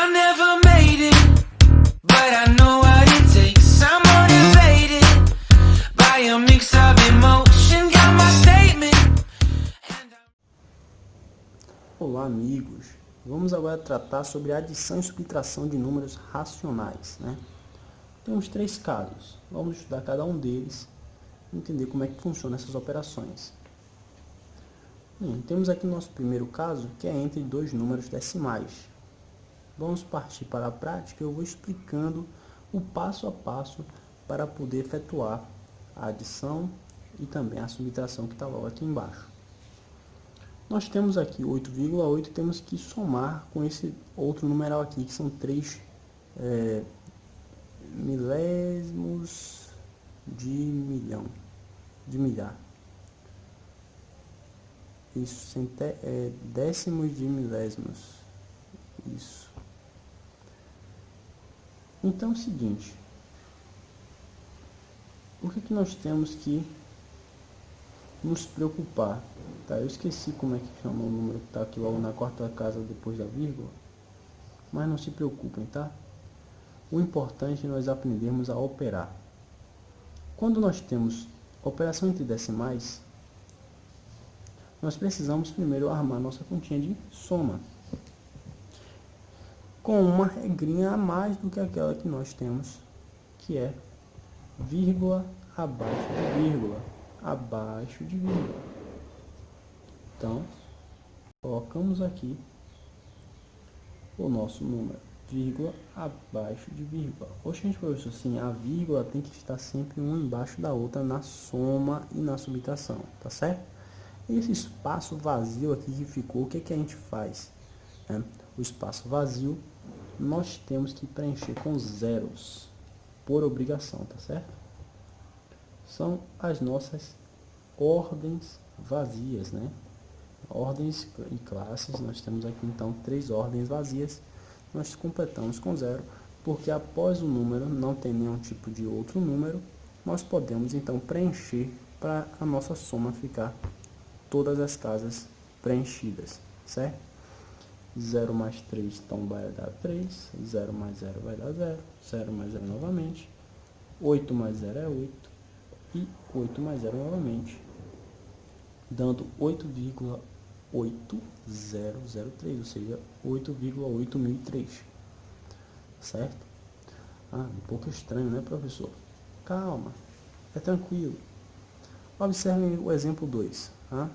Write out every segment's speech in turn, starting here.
I never made it, but I know what it takes. I'm motivated by a mix of emotion. Got my statement. Olá, amigos! Vamos agora tratar sobre a adição e subtração de números racionais, né? Temos 3 casos. Vamos estudar cada um deles e entender como é que funcionam essas operações. Bem, temos aqui o nosso primeiro caso, que é entre 2 números decimais. Vamos partir para a prática. Eu vou explicando o passo a passo para poder efetuar a adição e também a subtração que está logo aqui embaixo. Nós temos aqui 8,8, temos que somar com esse outro numeral aqui, que são 3 milésimos de milhão, de milhar. Isso, décimos de milésimos. Isso. Então é o seguinte, o que nós temos que nos preocupar? Tá, eu esqueci como é que chama o número que está aqui logo na quarta casa depois da vírgula, mas não se preocupem, tá? O importante é nós aprendermos a operar. Quando nós temos operação entre decimais, nós precisamos primeiro armar nossa continha de soma, com uma regrinha a mais do que aquela que nós temos, que é vírgula abaixo de vírgula, abaixo de vírgula. Então, colocamos aqui o nosso número, vírgula abaixo de vírgula. Oxe, gente, professor, assim, a vírgula tem que estar sempre uma embaixo da outra na soma e na subtração, tá certo? Esse espaço vazio aqui que ficou, o que a gente faz? O espaço vazio nós temos que preencher com zeros, por obrigação, tá certo? São as nossas ordens vazias, né? Ordens e classes, nós temos aqui então 3 ordens vazias, nós completamos com zero, porque após o número não tem nenhum tipo de outro número, nós podemos então preencher para a nossa soma ficar todas as casas preenchidas, certo? 0 mais 3, então vai dar 3, 0 mais 0 vai dar 0, 0 mais 0 novamente, 8 mais 0 é 8, e 8 mais 0 novamente, dando 8,8003, ou seja, 8,8003, certo? Um pouco estranho, né, professor? Calma, é tranquilo. Observem o exemplo 2, Vou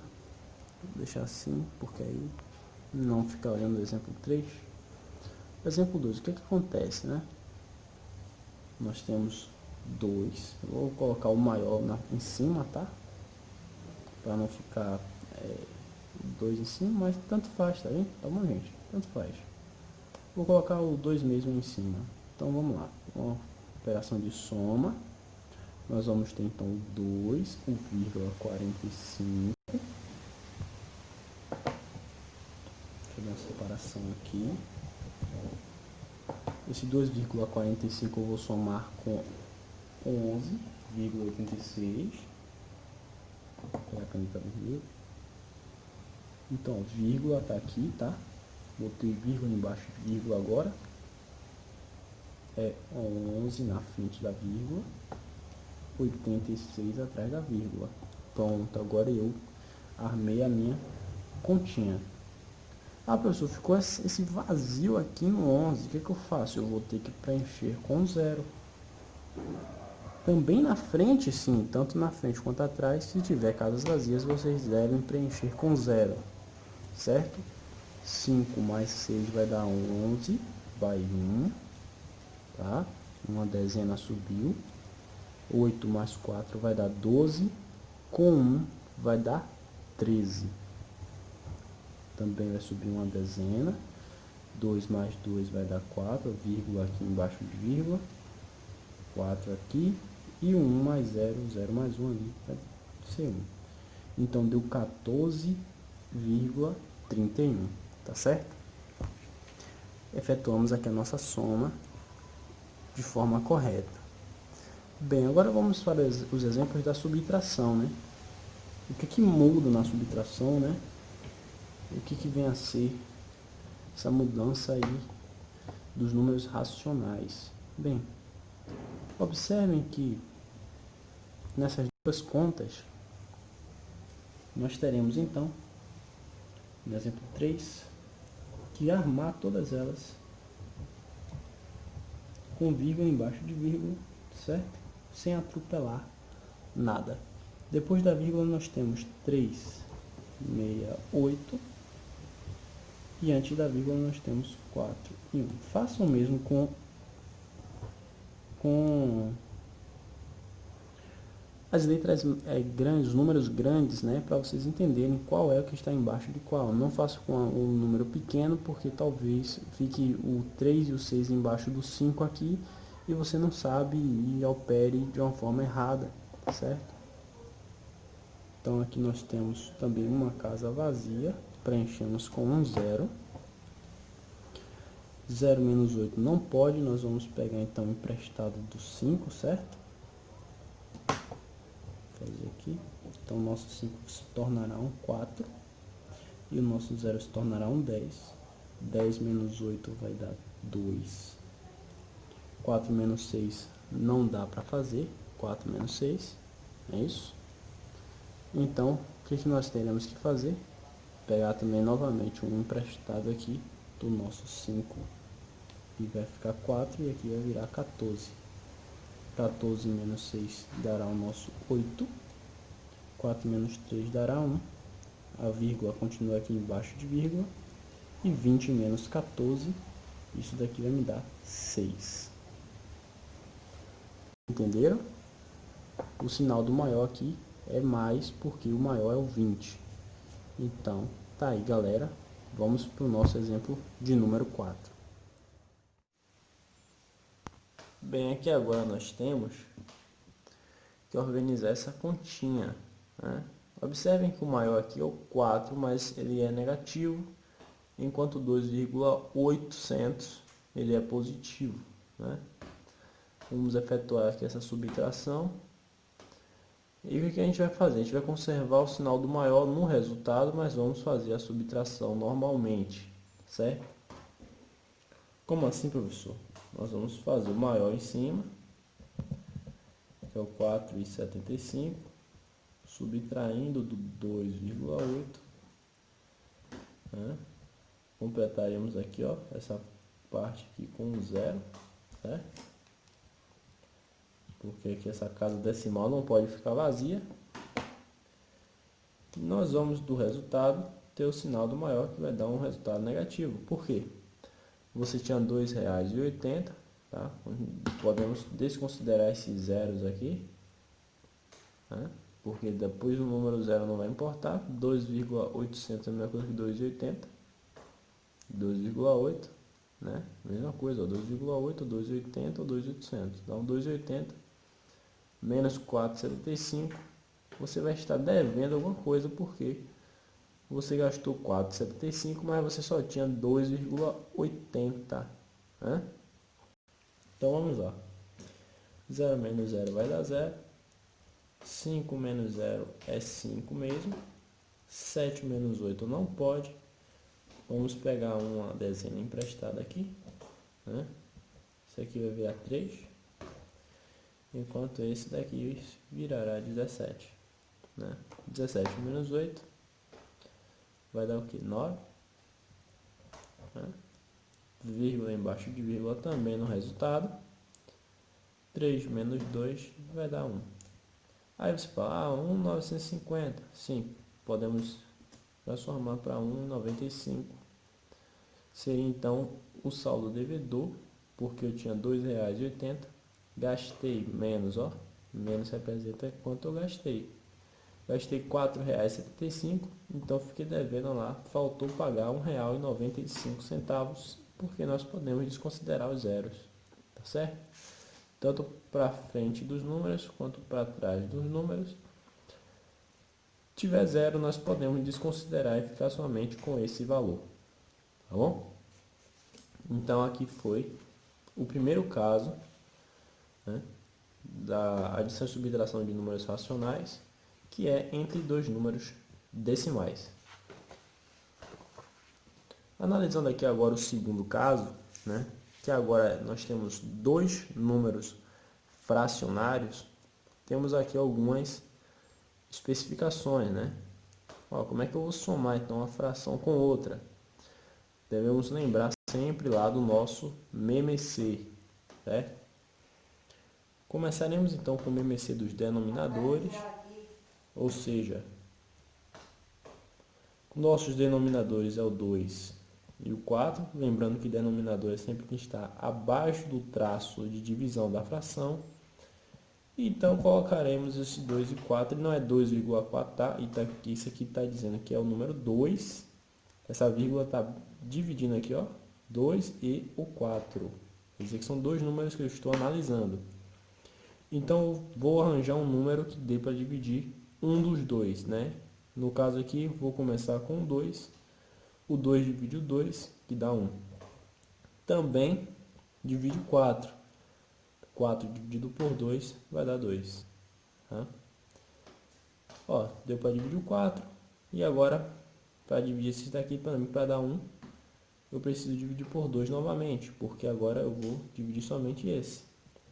deixar assim, porque aí não fica olhando o exemplo 3. Exemplo 2, o que acontece, né? Nós temos 2, eu vou colocar o maior em cima, tá? Para não ficar 2 em cima, mas tanto faz, tá vendo? Tá bom, gente? Tanto faz. Vou colocar o 2 mesmo em cima. Então vamos lá, uma operação de soma. Nós vamos ter então 2, 1,45. Deixa eu dar uma separação aqui. Esse 2,45 eu vou somar com 11,86. Vou pegar a caneta vermelha. Então, vírgula tá aqui, tá? Botei vírgula embaixo de vírgula agora. É 11 na frente da vírgula. 86 atrás da vírgula. Pronto, agora eu armei a minha continha. Professor, ficou esse vazio aqui no 11. O que eu faço? Eu vou ter que preencher com 0. Também na frente, sim, tanto na frente quanto atrás, se tiver casas vazias, vocês devem preencher com 0, certo? 5 mais 6 vai dar 11, vai 1, tá? Uma dezena subiu. 8 mais 4 vai dar 12, com 1 vai dar 13. Também vai subir uma dezena. 2 mais 2 vai dar 4, vírgula aqui embaixo de vírgula. 4 aqui. E 1 mais 0, 0 mais 1 ali vai ser 1. Então deu 14,31, tá certo? Efetuamos aqui a nossa soma de forma correta. Bem, agora vamos para os exemplos da subtração, né? O que muda na subtração, né? O que vem a ser essa mudança aí dos números racionais. Bem, observem que nessas duas contas, nós teremos então, no exemplo 3, que armar todas elas com vírgula embaixo de vírgula, certo? Sem atropelar nada. Depois da vírgula nós temos 368 e antes da vírgula nós temos 4 e 1. Façam o mesmo com as letras grandes, os números grandes, né, para vocês entenderem qual é o que está embaixo de qual. Não faço com o número pequeno, porque talvez fique o 3 e o 6 embaixo do 5 aqui, e você não sabe e opere de uma forma errada, certo? Então aqui nós temos também uma casa vazia, preenchemos com um 0. 0 menos 8 não pode, nós vamos pegar então emprestado do 5, certo? Fazer aqui, então o nosso 5 se tornará um 4 e o nosso 0 se tornará um 10. 10 menos 8 vai dar 2. 4 menos 6 não dá para fazer, 4 menos 6, é isso? Então, o que nós teremos que fazer? Pegar também novamente um emprestado aqui do nosso 5 e vai ficar 4 e aqui vai virar 14. 14 menos 6 dará o nosso 8. 4 menos 3 dará 1. A vírgula continua aqui embaixo de vírgula. E 20 menos 14, isso daqui vai me dar 6. Entenderam? O sinal do maior aqui é mais, porque o maior é o 20. Então, tá aí, galera. Vamos para o nosso exemplo de número 4. Bem, aqui agora nós temos que organizar essa continha, né? Observem que o maior aqui é o 4, mas ele é negativo, enquanto 2,800 ele é positivo, né? Vamos efetuar aqui essa subtração. E o que a gente vai fazer? A gente vai conservar o sinal do maior no resultado, mas vamos fazer a subtração normalmente, certo? Como assim, professor? Nós vamos fazer o maior em cima, que é o 4,75, subtraindo do 2,8, né? Completaremos aqui, ó, essa parte aqui com um 0, certo? Porque aqui essa casa decimal não pode ficar vazia. Nós vamos do resultado ter o sinal do maior, que vai dar um resultado negativo. Por quê? Você tinha R$ 2,80, tá? Podemos desconsiderar esses zeros aqui, né? Porque depois o número 0 não vai importar. 2,800 é a mesma coisa que 2,80. 2,8, né? Mesma coisa, 2,8, 2,80 ou 2,800. Dá um 2,80 menos 4,75. Você vai estar devendo alguma coisa, porque você gastou 4,75, mas você só tinha 2,80, né? Então vamos lá. 0 menos 0 vai dar 0. 5 menos 0 é 5 mesmo. 7 menos 8 não pode. Vamos pegar uma dezena emprestada aqui, né? Isso aqui vai virar 3. Enquanto esse daqui virará 17, né? 17 menos 8 vai dar o que? 9, né? Vírgula embaixo de vírgula também no resultado. 3 menos 2 vai dar 1. Aí você fala, 1,950. Sim, podemos transformar para 1,95. Seria então o saldo devedor, porque eu tinha R$ 2,80. Gastei menos, ó. Menos representa quanto eu gastei. Gastei R$ 4,75, então fiquei devendo lá. Faltou pagar R$ 1,95, porque nós podemos desconsiderar os zeros, tá certo? Tanto para frente dos números quanto para trás dos números. Tiver zero, nós podemos desconsiderar e ficar somente com esse valor, tá bom? Então aqui foi o primeiro caso, né, da adição e subtração de números racionais, que é entre dois números decimais. Analisando aqui agora o segundo caso, né, que agora nós temos dois números fracionários, temos aqui algumas especificações, né? Ó, como é que eu vou somar então uma fração com outra? Devemos lembrar sempre lá do nosso MMC, certo? Começaremos então com o MMC dos denominadores, ou seja, nossos denominadores é o 2 e o 4, lembrando que denominador é sempre que está abaixo do traço de divisão da fração. Então colocaremos esse 2 e 4, e não é 2,4, tá? E isso aqui está dizendo que é o número 2, essa vírgula está dividindo aqui, ó, 2 e o 4. Quer dizer que são dois números que eu estou analisando. Então eu vou arranjar um número que dê para dividir um dos dois, né? No caso aqui, vou começar com o 2. O 2 divide o 2, que dá 1. Também divide o 4. 4 dividido por 2 vai dar 2. Tá? Ó, deu para dividir o 4. E agora, para dividir esse daqui, para dar 1, eu preciso dividir por 2 novamente, porque agora eu vou dividir somente esse.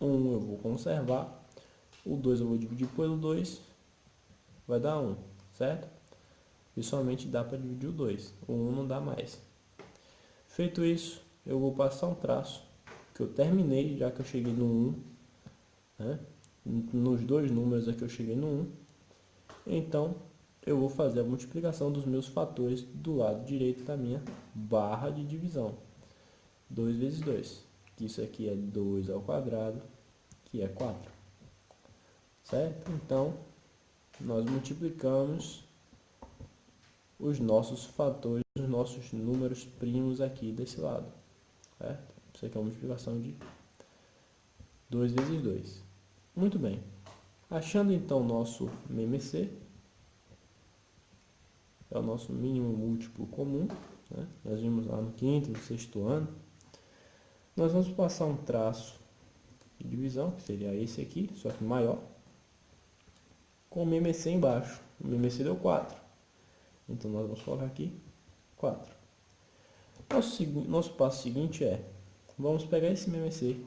1 eu vou conservar, o 2 eu vou dividir pelo 2, vai dar 1, certo? E somente dá para dividir o 2, o 1 não dá mais. Feito isso, eu vou passar um traço, que eu terminei, já que eu cheguei no 1, né? Nos dois números aqui eu cheguei no 1, então eu vou fazer a multiplicação dos meus fatores do lado direito da minha barra de divisão. 2 vezes 2, que isso aqui é 2 ao quadrado, que é 4. Certo? Então, nós multiplicamos os nossos fatores, os nossos números primos aqui desse lado. Certo? Isso aqui é uma multiplicação de 2 vezes 2. Muito bem. Achando então o nosso MMC, é o nosso mínimo múltiplo comum, né? Nós vimos lá no quinto, no sexto ano. Nós vamos passar um traço de divisão, que seria esse aqui, só que maior, com o MMC embaixo. O MMC deu 4. Então nós vamos colocar aqui 4. Nosso passo seguinte é, vamos pegar esse MMC.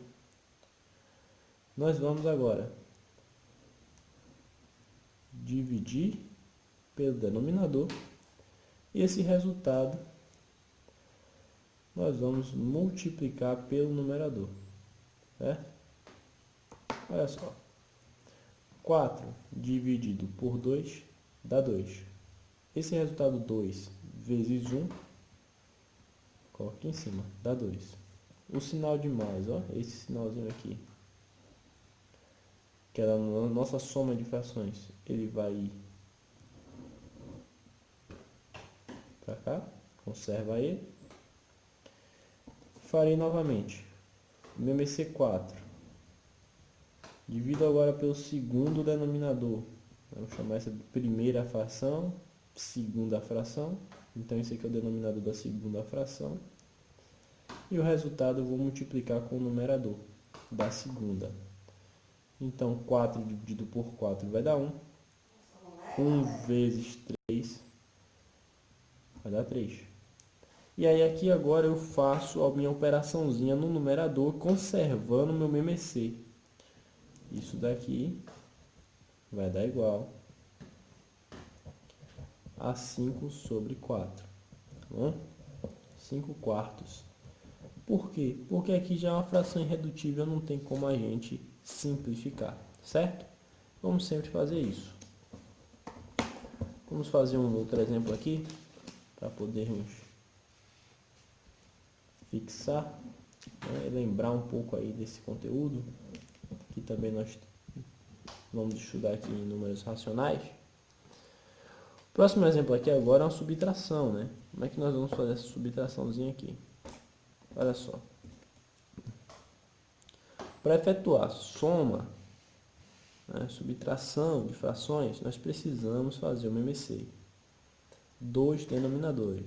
Nós vamos agora dividir pelo denominador. E esse resultado nós vamos multiplicar pelo numerador. Certo? Olha só. 4 dividido por 2 dá 2. Esse resultado 2 vezes 1, coloque em cima, dá 2. O sinal de mais, ó, esse sinalzinho aqui, que é a nossa soma de frações, ele vai ir para cá, conserva ele. Farei novamente, MMC 4, divido agora pelo segundo denominador, vamos chamar essa de primeira fração, segunda fração, então esse aqui é o denominador da segunda fração, e o resultado eu vou multiplicar com o numerador da segunda. Então 4 dividido por 4 vai dar 1, 1 vezes 3 vai dar 3. E aí aqui agora eu faço a minha operaçãozinha no numerador, conservando o meu MMC. Isso daqui vai dar igual a 5 sobre 4. Tá bom? 5 quartos. Por quê? Porque aqui já é uma fração irredutível, não tem como a gente simplificar, certo? Vamos sempre fazer isso. Vamos fazer um outro exemplo aqui, para podermos fixar, né, lembrar um pouco aí desse conteúdo, que também nós vamos estudar aqui em números racionais. O próximo exemplo aqui agora é uma subtração, né? Como é que nós vamos fazer essa subtraçãozinha aqui? Olha só. Para efetuar soma, né, subtração de frações, nós precisamos fazer o MMC. Dois denominadores.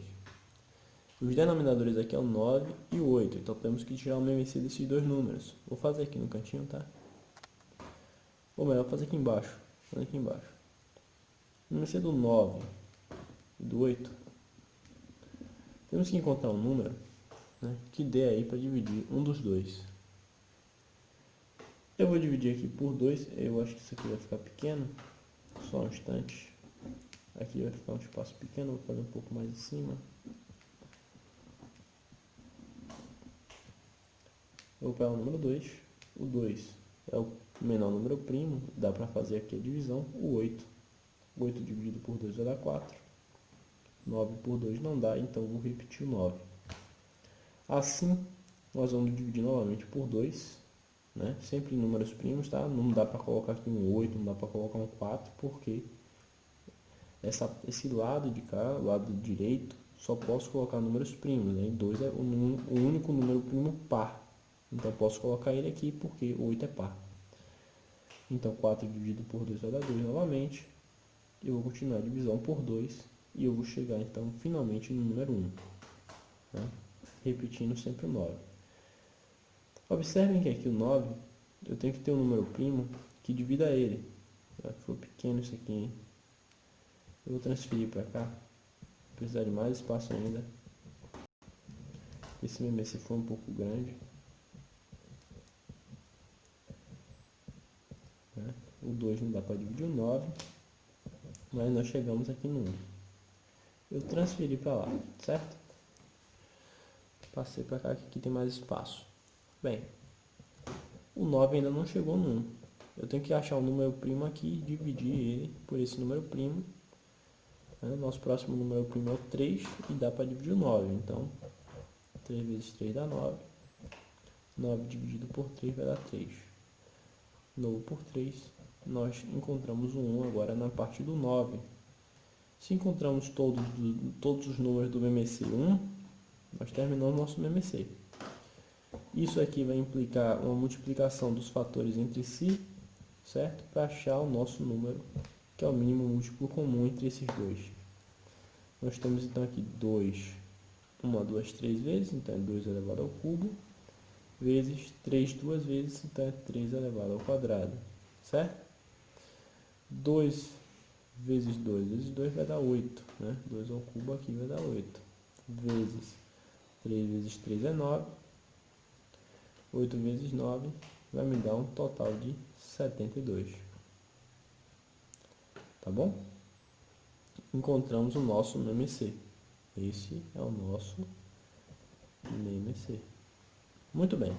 Os denominadores aqui é o 9 e o 8, então temos que tirar o MMC desses dois números. Vou fazer aqui no cantinho, tá? Ou melhor, fazer aqui embaixo. Fazer aqui embaixo. O MMC do 9 e do 8. Temos que encontrar um número né, que dê aí para dividir um dos dois. Eu vou dividir aqui por 2, eu acho que isso aqui vai ficar pequeno, só um instante. Aqui vai ficar um espaço pequeno, vou fazer um pouco mais em cima. Eu vou pegar o número 2, o 2 é o menor número primo, dá para fazer aqui a divisão, o 8. 8 dividido por 2 vai dar 4. 9 por 2 não dá, então vou repetir o 9. Assim, nós vamos dividir novamente por 2, né? Sempre em números primos, tá? Não dá para colocar aqui um 8, não dá para colocar um 4, porque esse lado de cá, o lado direito, só posso colocar números primos, né? 2 é o único número primo par. Então posso colocar ele aqui porque 8 é par. Então 4 dividido por 2 vai dar 2 novamente. Eu vou continuar a divisão por 2 e eu vou chegar então finalmente no número 1. Né? Repetindo sempre o 9. Observem que aqui o 9, eu tenho que ter um número primo que divida ele. Ficou pequeno isso aqui, hein? Eu vou transferir para cá. Vou precisar de mais espaço ainda. Esse MMC foi um pouco grande. O 2 não dá para dividir o 9. Mas nós chegamos aqui no 1. Eu transferi para lá, certo? Passei para cá, que aqui tem mais espaço. Bem, o 9 ainda não chegou no 1. Eu tenho que achar um número primo aqui e dividir ele por esse número primo. Nosso próximo número primo é o 3 e dá para dividir o 9. Então, 3 vezes 3 dá 9. 9 dividido por 3 vai dar 3. 9 por 3, nós encontramos o 1 agora na parte do 9. Se encontramos todos os números do MMC 1, nós terminamos nosso MMC. Isso aqui vai implicar uma multiplicação dos fatores entre si, certo? Para achar o nosso número, que é o mínimo múltiplo comum entre esses dois. Nós temos então aqui 2, 1, 2, 3 vezes, então é 2 elevado ao cubo, vezes 3 duas vezes, então é 3 elevado ao quadrado, certo? 2 vezes 2 vezes 2 vai dar 8, né? 2 ao cubo aqui vai dar 8, vezes 3 vezes 3 é 9, 8 vezes 9 vai me dar um total de 72, tá bom? Encontramos o nosso MMC, esse é o nosso MMC. Muito bem,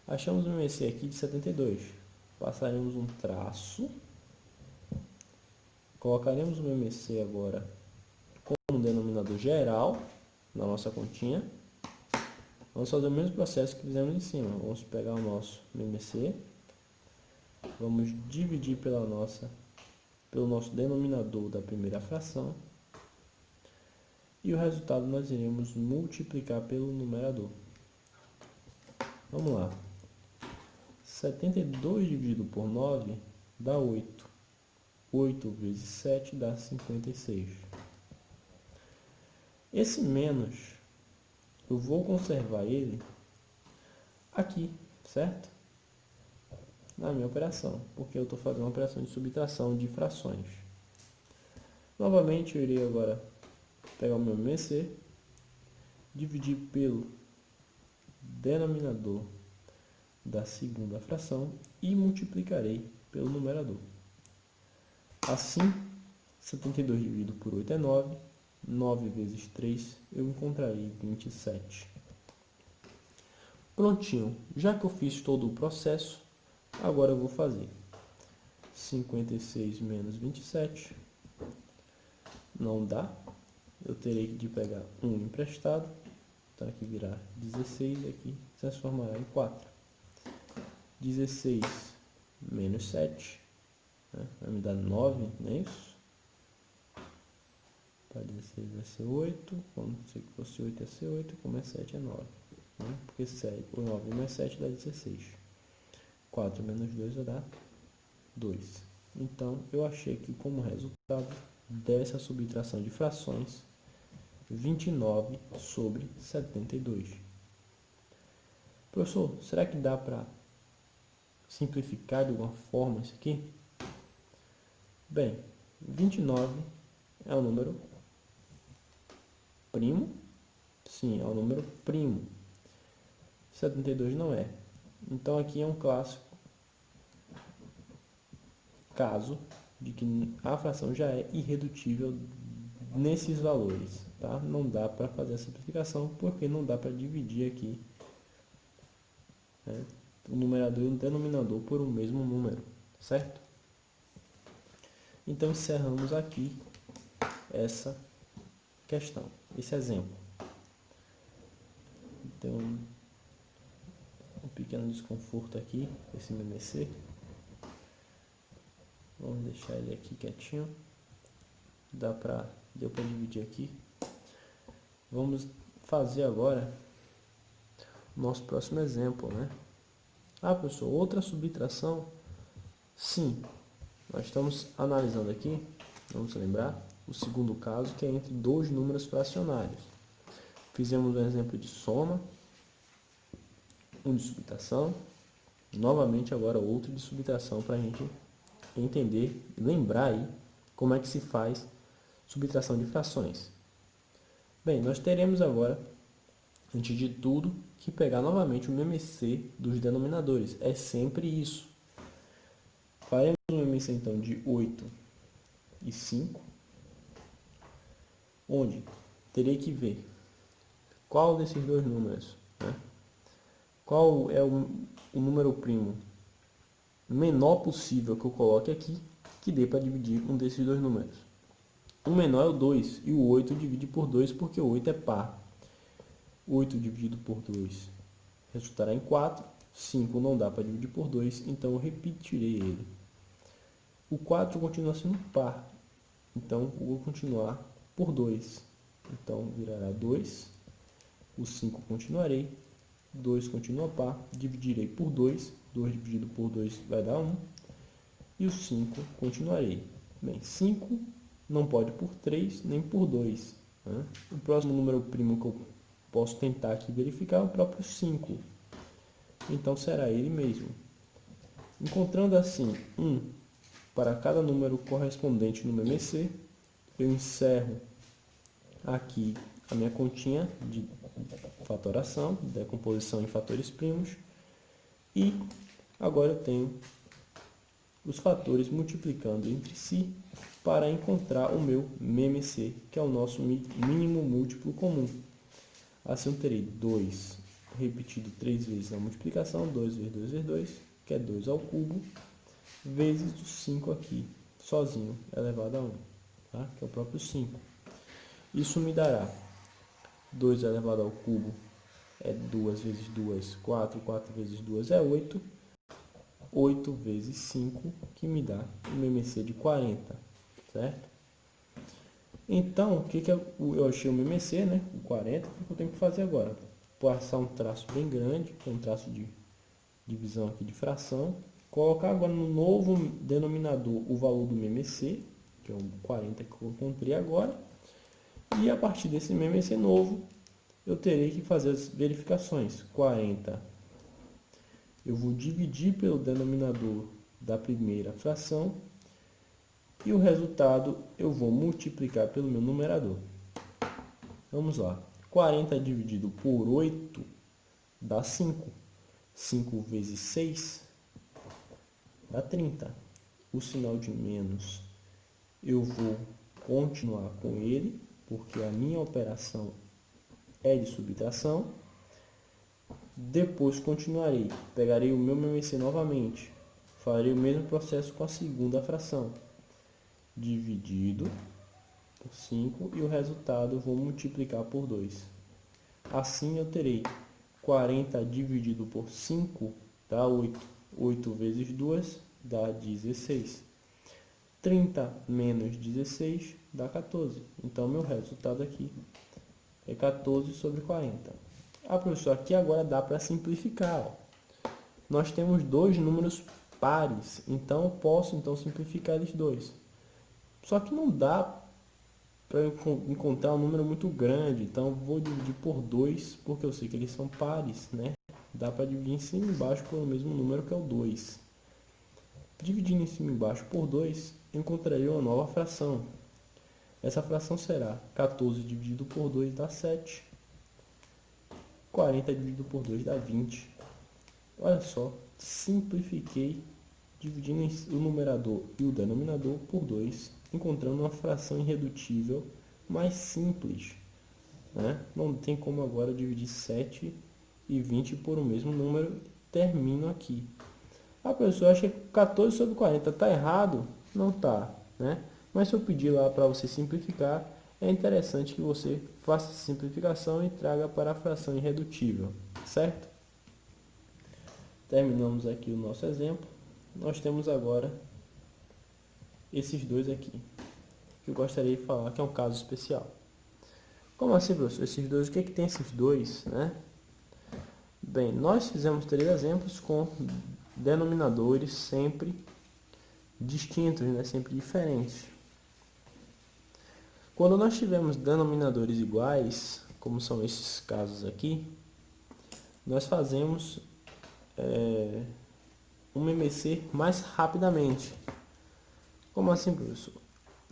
achamos o MMC aqui de 72, passaremos um traço, colocaremos o MMC agora como um denominador geral na nossa continha. Vamos fazer o mesmo processo que fizemos em cima. Vamos pegar o nosso MMC, vamos dividir pelo nosso denominador da primeira fração e o resultado nós iremos multiplicar pelo numerador. Vamos lá. 72 dividido por 9 dá 8. 8 vezes 7 dá 56. Esse menos, eu vou conservar ele aqui, certo? Na minha operação, porque eu estou fazendo uma operação de subtração de frações. Novamente, eu irei agora pegar o meu MMC, dividir pelo denominador da segunda fração e multiplicarei pelo numerador. Assim, 72 dividido por 8 é 9. 9 vezes 3, eu encontrarei 27. Prontinho. Já que eu fiz todo o processo, agora eu vou fazer 56 menos 27. Não dá. Eu terei de pegar 1 emprestado. Então aqui virá 16 e aqui transformará em 4. 16 menos 7. Vai me dar 9, não é isso? Para 16 vai ser 8. Como se fosse 8 ia ser 8. Como é 7 é 9. Né? Porque 7, o 9 mais 7 dá 16. 4 menos 2 vai dar 2. Então, eu achei que como resultado dessa subtração de frações, 29 sobre 72. Professor, será que dá para simplificar de alguma forma isso aqui? Bem, 29 é um número primo? Sim, é um número primo. 72 não é. Então aqui é um clássico caso de que a fração já é irredutível nesses valores, tá? Não dá para fazer a simplificação porque não dá para dividir aqui, né, o numerador e o denominador por um mesmo número, certo? Então encerramos aqui essa questão, esse exemplo. Tem um pequeno desconforto aqui, esse MMC. Vamos deixar ele aqui quietinho. Deu para dividir aqui. Vamos fazer agora o nosso próximo exemplo, né? Ah, professor, outra subtração? Sim, nós estamos analisando aqui, vamos lembrar, o segundo caso, que é entre dois números fracionários. Fizemos um exemplo de soma, um de subtração, novamente agora outro de subtração para a gente entender e lembrar aí como é que se faz subtração de frações. Bem, nós teremos agora, antes de tudo, que pegar novamente o MMC dos denominadores. É sempre isso. Faremos um MMC então de 8 e 5, onde terei que ver qual desses dois números, né? Qual é o número primo menor possível que eu coloque aqui, que dê para dividir um desses dois números. O menor é o 2, e o 8 divide por 2, porque o 8 é par. 8 dividido por 2 resultará em 4. 5 não dá para dividir por 2, então eu repetirei ele. O 4 continua sendo par, então vou continuar por 2. Então virará 2. O 5 continuarei. 2 continua par, dividirei por 2. 2 dividido por 2 vai dar 1. E o 5 continuarei. Bem, 5 não pode por 3 nem por 2. Né? O próximo número primo que eu posso tentar aqui verificar é o próprio 5. Então será ele mesmo. Encontrando assim 1 para cada número correspondente no MMC, eu encerro aqui a minha continha de fatoração, decomposição em fatores primos, e agora eu tenho os fatores multiplicando entre si para encontrar o meu MMC, que é o nosso mínimo múltiplo comum. Assim eu terei 2 repetido 3 vezes na multiplicação, 2 vezes 2 vezes 2, que é 2 ao cubo, vezes o 5 aqui, sozinho, elevado a 1, tá? Que é o próprio 5. Isso me dará 2 elevado ao cubo é 2 vezes 2, 4, 4 vezes 2 é 8, 8 vezes 5, que me dá um MMC de 40, certo? Então, o que eu achei o MMC, né? O 40, o que eu tenho que fazer agora? Passar um traço bem grande, um traço de divisão aqui de fração, colocar agora no novo denominador o valor do MMC, que é o 40 que eu encontrei agora, e a partir desse MMC novo, eu terei que fazer as verificações. 40 eu vou dividir pelo denominador da primeira fração, e o resultado eu vou multiplicar pelo meu numerador. Vamos lá. 40 dividido por 8 dá 5. 5 vezes 6 dá 30. O sinal de menos eu vou continuar com ele, porque a minha operação é de subtração. Depois continuarei. Pegarei o meu MMC novamente. Farei o mesmo processo com a segunda fração. Dividido por 5 e o resultado eu vou multiplicar por 2. Assim eu terei 40 dividido por 5 dá 8. 8 vezes 2 dá 16. 30 menos 16 dá 14. Então meu resultado aqui é 14 sobre 40. Ah, professor, aqui agora dá para simplificar. Ó. Nós temos dois números pares, então eu posso simplificar eles dois. Só que não dá para eu encontrar um número muito grande, então eu vou dividir por 2, porque eu sei que eles são pares, né? Dá para dividir em cima e embaixo pelo mesmo número, que é o 2. Dividindo em cima e embaixo por 2, encontrarei uma nova fração. Essa fração será 14 dividido por 2 dá 7. 40 dividido por 2 dá 20. Olha só, simplifiquei dividindo o numerador e o denominador por 2, encontrando uma fração irredutível mais simples, né? Não tem como agora dividir 7 e 20 por o mesmo número. Termino aqui. A pessoa acha que 14 sobre 40 está errado? Não está, né? Mas se eu pedir lá para você simplificar, é interessante que você faça a simplificação e traga para a fração irredutível, certo? Terminamos aqui o nosso exemplo. Nós temos agora esses dois aqui, que eu gostaria de falar que é um caso especial. Como assim, professor? Esses dois, o que tem esses dois, né? Bem, nós fizemos 3 exemplos com denominadores sempre distintos, né? Sempre diferentes. Quando nós tivermos denominadores iguais, como são esses casos aqui, nós fazemos um MMC mais rapidamente. Como assim, professor?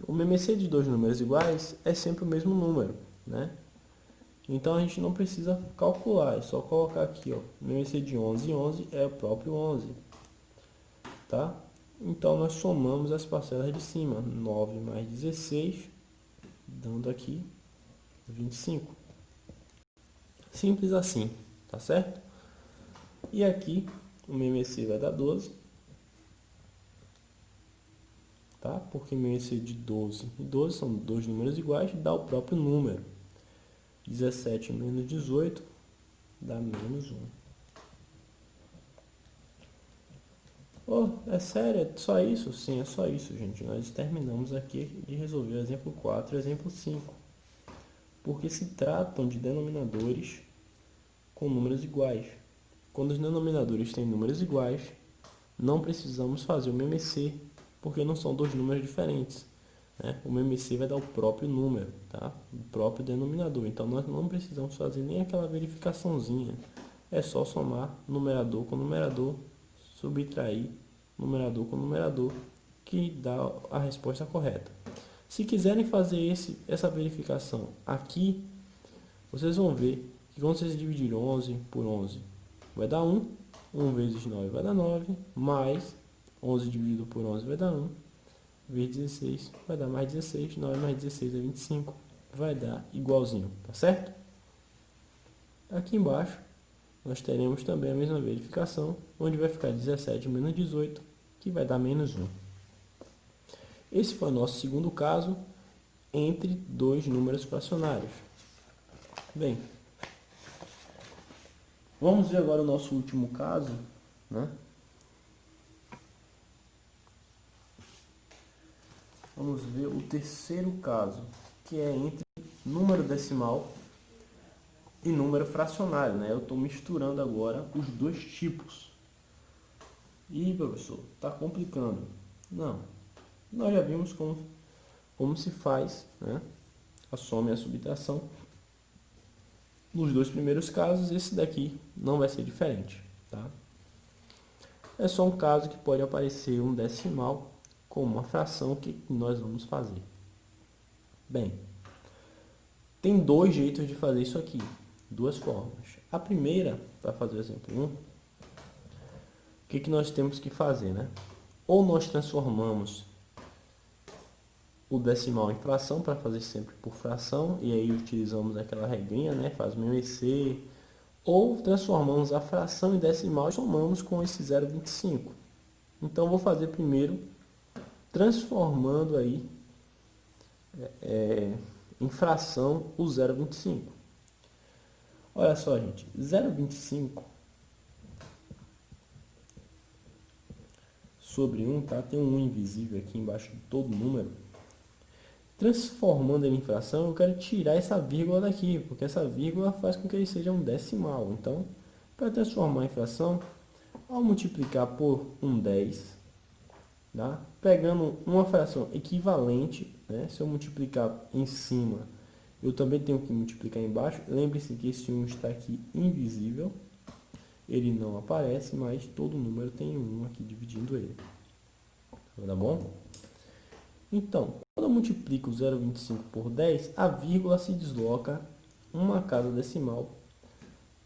O MMC de dois números iguais é sempre o mesmo número, né? Então a gente não precisa calcular, é só colocar aqui, ó, o MMC de 11 e 11 é o próprio 11, tá? Então nós somamos as parcelas de cima, 9 mais 16, dando aqui 25. Simples assim, tá certo? E aqui o MMC vai dar 12, tá? Porque o MMC de 12 e 12 são dois números iguais, dá o próprio número. 17 menos 18 dá menos 1. Oh, é sério? É só isso? Sim, é só isso, gente. Nós terminamos aqui de resolver o exemplo 4 e o exemplo 5. Porque se tratam de denominadores com números iguais. Quando os denominadores têm números iguais, não precisamos fazer o MMC, porque não são dois números diferentes, né? O MMC vai dar o próprio número, tá? O próprio denominador. Então nós não precisamos fazer nem aquela verificaçãozinha. É só somar numerador com numerador, subtrair numerador com numerador, que dá a resposta correta. Se quiserem fazer essa verificação aqui, vocês vão ver que quando vocês dividirem 11 por 11, vai dar 1. 1 vezes 9 vai dar 9, mais 11 dividido por 11 vai dar 1, vezes 16 vai dar mais 16, 9 mais 16 é 25, vai dar igualzinho, tá certo? Aqui embaixo, nós teremos também a mesma verificação, onde vai ficar 17 menos 18, que vai dar menos 1. Esse foi o nosso segundo caso, entre dois números fracionários. Bem, vamos ver agora o nosso último caso, né? Vamos ver o terceiro caso, que é entre número decimal e número fracionário, né? Eu estou misturando agora os dois tipos. Ih, professor, está complicando. Não, nós já vimos como se faz, né, a soma e a subtração. Nos dois primeiros casos, esse daqui não vai ser diferente, tá? É só um caso que pode aparecer um decimal como uma fração que nós vamos fazer. Bem, tem dois jeitos de fazer isso aqui, duas formas. A primeira, para fazer o exemplo 1, o que nós temos que fazer, né? Ou nós transformamos o decimal em fração, para fazer sempre por fração, e aí utilizamos aquela regrinha, né? Faz o MMC, ou transformamos a fração em decimal e somamos com esse 0,25. Então, vou fazer primeiro transformando aí em fração o 0,25. Olha só, gente, 0,25 sobre 1, tá? Tem um 1 invisível aqui embaixo de todo número. Transformando ele em fração, eu quero tirar essa vírgula daqui, porque essa vírgula faz com que ele seja um decimal. Então, para transformar em fração, ao multiplicar por um 10, tá? Pegando uma fração equivalente, né? Se eu multiplicar em cima, eu também tenho que multiplicar embaixo. Lembre-se que esse 1 está aqui invisível, ele não aparece, mas todo número tem um 1 aqui dividindo ele. Tá bom? Então, quando eu multiplico 0,25 por 10, a vírgula se desloca uma casa decimal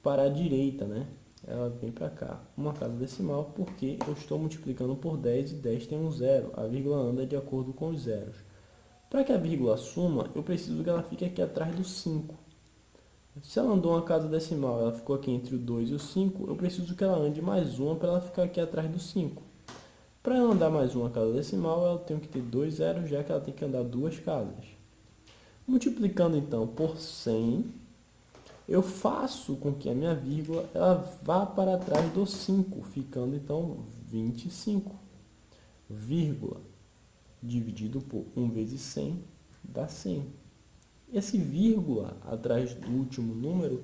para a direita, né? Ela vem para cá. Uma casa decimal porque eu estou multiplicando por 10 e 10 tem um zero. A vírgula anda de acordo com os zeros. Para que a vírgula suma, eu preciso que ela fique aqui atrás do 5. Se ela andou uma casa decimal, ela ficou aqui entre o 2 e o 5, eu preciso que ela ande mais uma para ela ficar aqui atrás do 5. Para ela andar mais uma casa decimal, ela tem que ter 2 zeros, já que ela tem que andar duas casas. Multiplicando então por 100, eu faço com que a minha vírgula ela vá para trás do 5, ficando então 25. Vírgula dividido por 1 vezes 100 dá 100. Esse vírgula atrás do último número,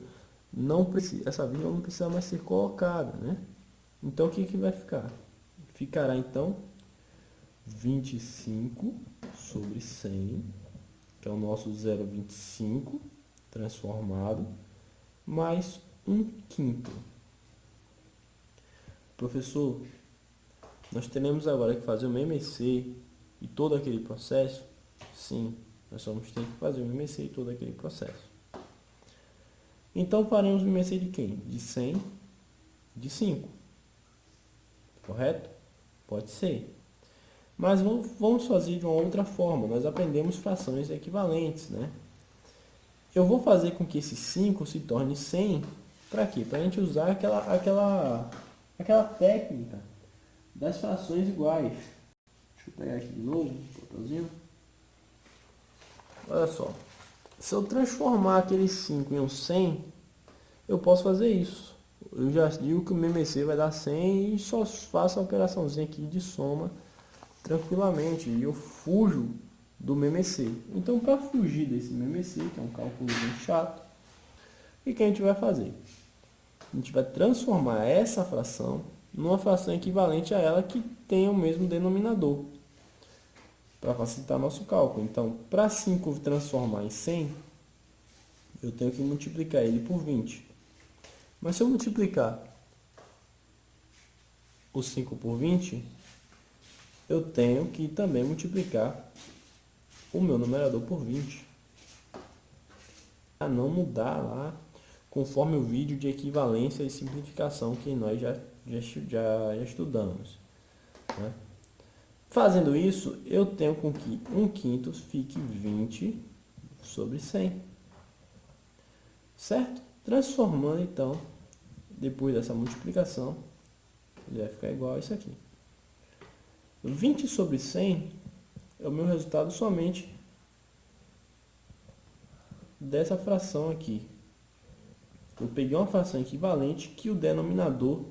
essa vírgula não precisa mais ser colocada, né? Então o que vai ficar? Ficará então 25 sobre 100, que é o nosso 0,25 transformado, mais 1/5. Professor, nós teremos agora que fazer o MMC e todo aquele processo? Sim, nós vamos ter que fazer o MMC e todo aquele processo. Então faremos o MMC de quem? De 100, de 5. Correto? Pode ser. Mas vamos fazer de uma outra forma. Nós aprendemos frações equivalentes, né? Eu vou fazer com que esse 5 se torne 100. Para quê? Para a gente usar aquela técnica das frações iguais. Deixa eu pegar aqui de novo, botãozinho. Olha só. Se eu transformar aquele 5 em um 100, eu posso fazer isso. Eu já digo que o MMC vai dar 100 e só faço a operaçãozinha aqui de soma tranquilamente. E eu fujo do MMC. Então, para fugir desse MMC, que é um cálculo bem chato, o que a gente vai fazer? A gente vai transformar essa fração numa fração equivalente a ela que tenha o mesmo denominador, para facilitar nosso cálculo. Então, para 5 transformar em 100, eu tenho que multiplicar ele por 20. Mas se eu multiplicar o 5 por 20, eu tenho que também multiplicar o meu numerador por 20. Para não mudar lá, conforme o vídeo de equivalência e simplificação que nós já estudamos, né? Fazendo isso, eu tenho com que 1/5 fique 20 sobre 100. Certo? Transformando, então, depois dessa multiplicação, ele vai ficar igual a isso aqui. 20 sobre 100 é o meu resultado somente dessa fração aqui. Eu peguei uma fração equivalente que o denominador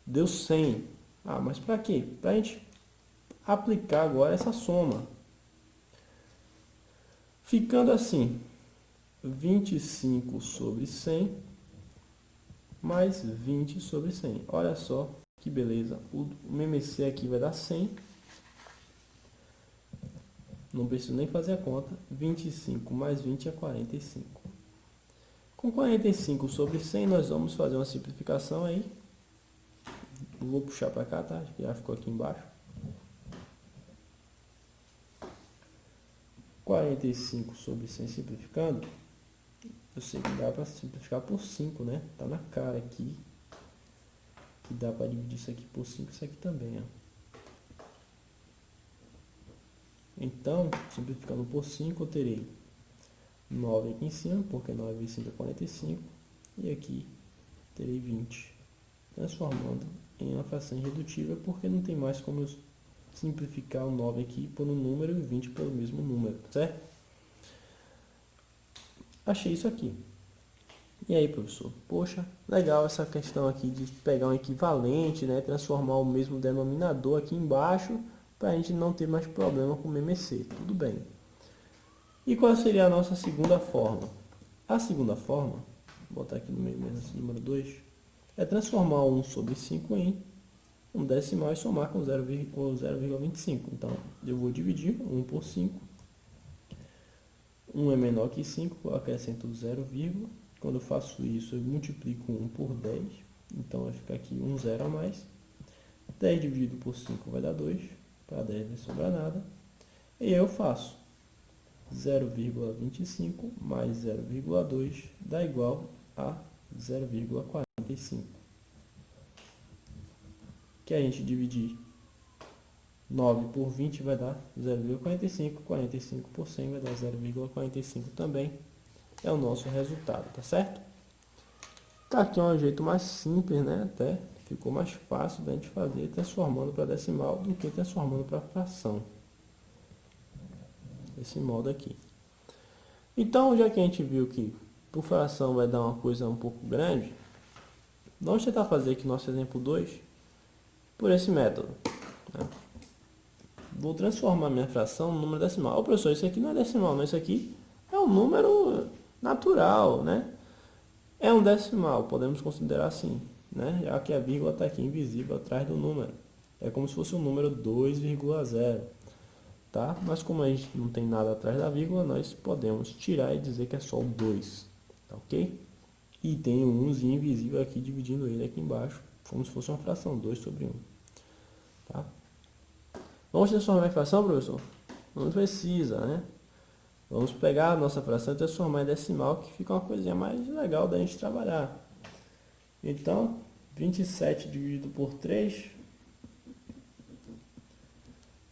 deu 100. Ah, mas para quê? Para a gente aplicar agora essa soma. Ficando assim, 25 sobre 100 mais 20 sobre 100. Olha só que beleza. O MMC aqui vai dar 100. Não preciso nem fazer a conta. 25 mais 20 é 45. Com 45 sobre 100, nós vamos fazer uma simplificação aí. Vou puxar para cá, tá? Já ficou aqui embaixo. 45 sobre 100 simplificando. Eu sei que dá para simplificar por 5, né? Tá na cara aqui. Que dá para dividir isso aqui por 5, isso aqui também, ó. Então, simplificando por 5, eu terei 9 aqui em cima, porque 9 vezes 5 é 45. E aqui terei 20. Transformando em uma fração irredutível, porque não tem mais como eu simplificar o 9 aqui por um número e o 20 pelo mesmo número, certo? Achei isso aqui. E aí, professor? Poxa, legal essa questão aqui de pegar um equivalente, né? Transformar o mesmo denominador aqui embaixo, para a gente não ter mais problema com o MMC. Tudo bem. E qual seria a nossa segunda forma? A segunda forma, vou botar aqui no meio mesmo esse número 2, é transformar 1 sobre 5 em um decimal e somar com 0,25. Então, eu vou dividir 1 por 5. 1 é menor que 5, eu acrescento 0, quando eu faço isso, eu multiplico 1 por 10. Então, vai ficar aqui um 0 a mais. 10 dividido por 5 vai dar 2. Para 10 não sobra nada. E eu faço 0,25 mais 0,2 dá igual a 0,45. Que a gente dividir 9 por 20 vai dar 0,45, 45 por 100 vai dar 0,45 também. É o nosso resultado, tá certo? Tá aqui um jeito mais simples, né? Até ficou mais fácil da gente fazer transformando para decimal do que transformando para fração. Desse modo aqui. Então, já que a gente viu que por fração vai dar uma coisa um pouco grande, vamos tentar fazer aqui nosso exemplo 2 por esse método, né? Vou transformar minha fração no número decimal. Ô, professor, isso aqui não é decimal, não. Isso aqui é um número natural, né? É um decimal, podemos considerar assim, né? Já que a vírgula está aqui invisível atrás do número. É como se fosse o número 2,0, tá? Mas como a gente não tem nada atrás da vírgula, nós podemos tirar e dizer que é só o 2, tá ok? E tem um 1zinho invisível aqui, dividindo ele aqui embaixo, como se fosse uma fração, 2 sobre 1, tá? Vamos transformar em fração, professor? Não precisa, né? Vamos pegar a nossa fração e transformar em decimal, que fica uma coisinha mais legal da gente trabalhar. Então, 27 dividido por 3,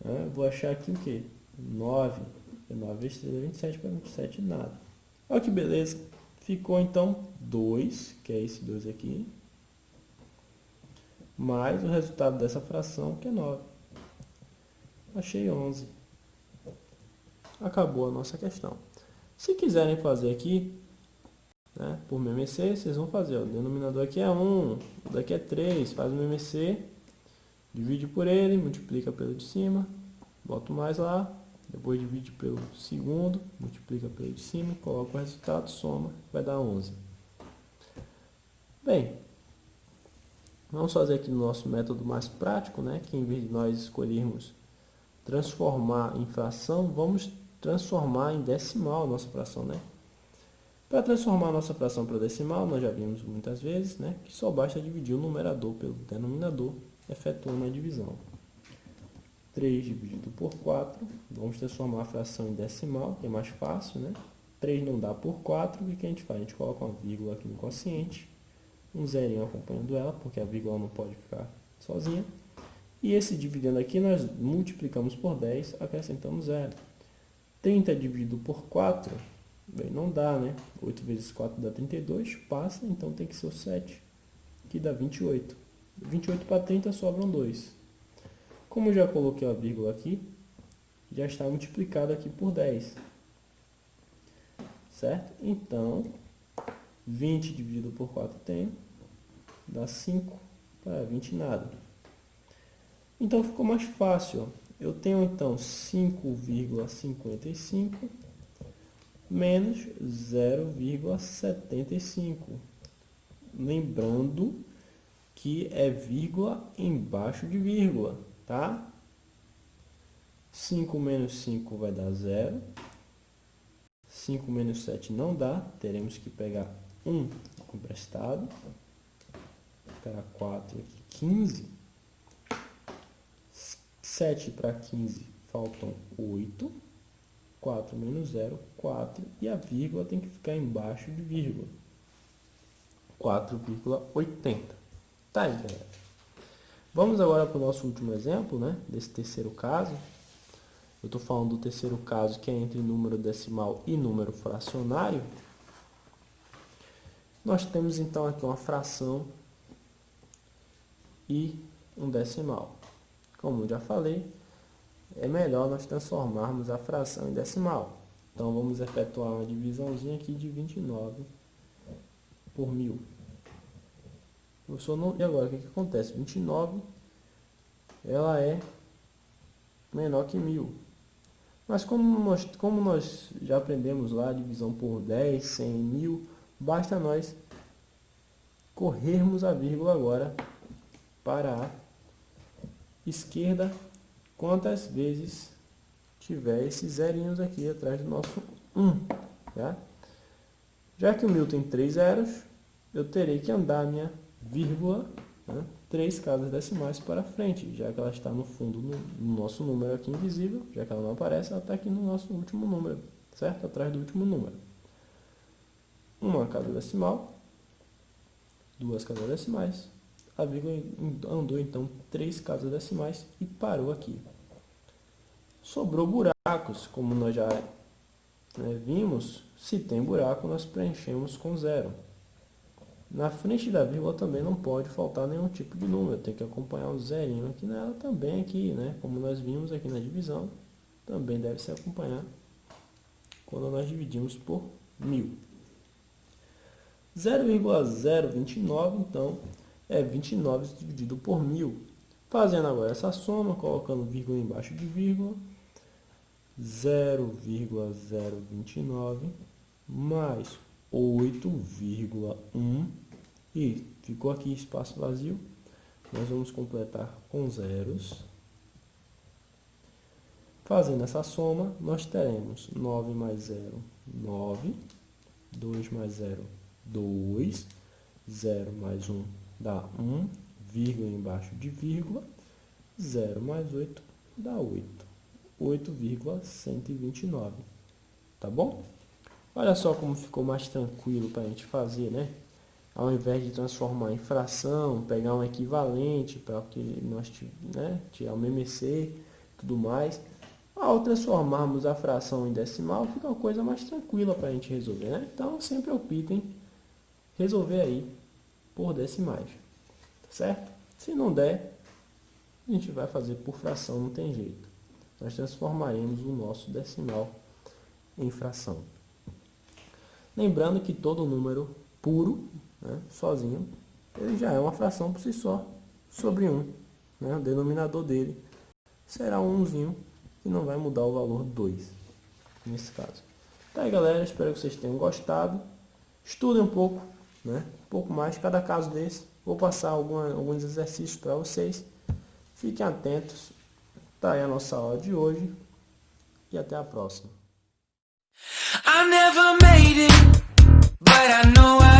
né? Vou achar aqui o quê? 9. 9 vezes 3 é 27, para 27 nada. Olha que beleza. Ficou então 2, que é esse 2 aqui, mais o resultado dessa fração, que é 9. Achei 11. Acabou a nossa questão. Se quiserem fazer aqui, né, por MMC, vocês vão fazer. Ó, o denominador aqui é 1, o daqui é 3. Faz o MMC, divide por ele, multiplica pelo de cima, bota mais lá, depois divide pelo segundo, multiplica pelo de cima, coloca o resultado, soma, vai dar 11. Bem, vamos fazer aqui no nosso método mais prático, né, que em vez de nós escolhermos transformar em fração, vamos transformar em decimal a nossa fração, né? Para transformar a nossa fração para decimal, nós já vimos muitas vezes, né, que só basta dividir o numerador pelo denominador, efetuando a divisão. 3 dividido por 4, vamos transformar a fração em decimal, que é mais fácil, né? 3 não dá por 4, o que a gente faz? A gente coloca uma vírgula aqui no quociente, um zerinho acompanhando ela, porque a vírgula não pode ficar sozinha. E esse dividendo aqui, nós multiplicamos por 10, acrescentamos 0. 30 dividido por 4, bem, não dá, né? 8 vezes 4 dá 32, passa, então tem que ser o 7, que dá 28. 28 para 30 sobram 2. Como eu já coloquei a vírgula aqui, já está multiplicado aqui por 10. Certo? Então, 20 dividido por 4 tem, dá 5, para 20 nada. Então ficou mais fácil, ó. Eu tenho então 5,55 menos 0,75. Lembrando que é vírgula embaixo de vírgula, tá? 5 menos 5 vai dar 0. 5 menos 7 não dá, teremos que pegar 1 emprestado. Para 4 aqui, 15. 7 para 15 faltam 8. 4 menos 0, 4. E a vírgula tem que ficar embaixo de vírgula. 4,80. Tá aí, galera. Vamos agora para o nosso último exemplo, né? Desse terceiro caso. Eu estou falando do terceiro caso, que é entre número decimal e número fracionário. Nós temos então aqui uma fração e um decimal. Como eu já falei, é melhor nós transformarmos a fração em decimal. Então, vamos efetuar uma divisãozinha aqui de 29 por 1000. E agora, o que acontece? 29, ela é menor que 1000. Mas como nós já aprendemos lá a divisão por 10, 100, 1000, basta nós corrermos a vírgula agora para a esquerda quantas vezes tiver esses zerinhos aqui atrás do nosso 1. Tá? Já que o 1000 tem 3 zeros, eu terei que andar a minha vírgula, né, 3 casas decimais para frente, já que ela está no fundo no nosso número aqui invisível, já que ela não aparece, ela está aqui no nosso último número, certo? Atrás do último número. Uma casa decimal, 2 casas decimais. A vírgula andou então 3 casas decimais e parou aqui. Sobrou buracos, como nós já vimos. Se tem buraco, nós preenchemos com 0. Na frente da vírgula também não pode faltar nenhum tipo de número. Tem que acompanhar um zerinho aqui nela também, aqui, como nós vimos aqui na divisão. Também deve se acompanhar quando nós dividimos por 1000. 0,029, então, é 29 dividido por 1000. Fazendo agora essa soma, colocando vírgula embaixo de vírgula, 0,029 mais 8,1, e ficou aqui espaço vazio, nós vamos completar com zeros. Fazendo essa soma, nós teremos 9 mais 0, 9, 2 mais 0, 2, 0 mais 1 dá 1, vírgula embaixo de vírgula, 0 mais 8 dá 8, 8,129, tá bom? Olha só como ficou mais tranquilo para a gente fazer, né? Ao invés de transformar em fração, pegar um equivalente para que nós tirar o MMC e tudo mais, ao transformarmos a fração em decimal, fica uma coisa mais tranquila para a gente resolver, né? Então, sempre optem resolver aí por decimais, tá certo? Se não der, a gente vai fazer por fração, não tem jeito. Nós transformaremos o nosso decimal em fração. Lembrando que todo número puro, sozinho, ele já é uma fração por si só, sobre 1. O denominador dele será um 1zinho, que não vai mudar o valor 2, nesse caso. Tá aí, galera, espero que vocês tenham gostado. Estudem um pouco, um pouco mais, cada caso desse. Vou passar alguns exercícios para vocês. Fiquem atentos. Tá aí a nossa aula de hoje. E até a próxima. I never made it, but I know I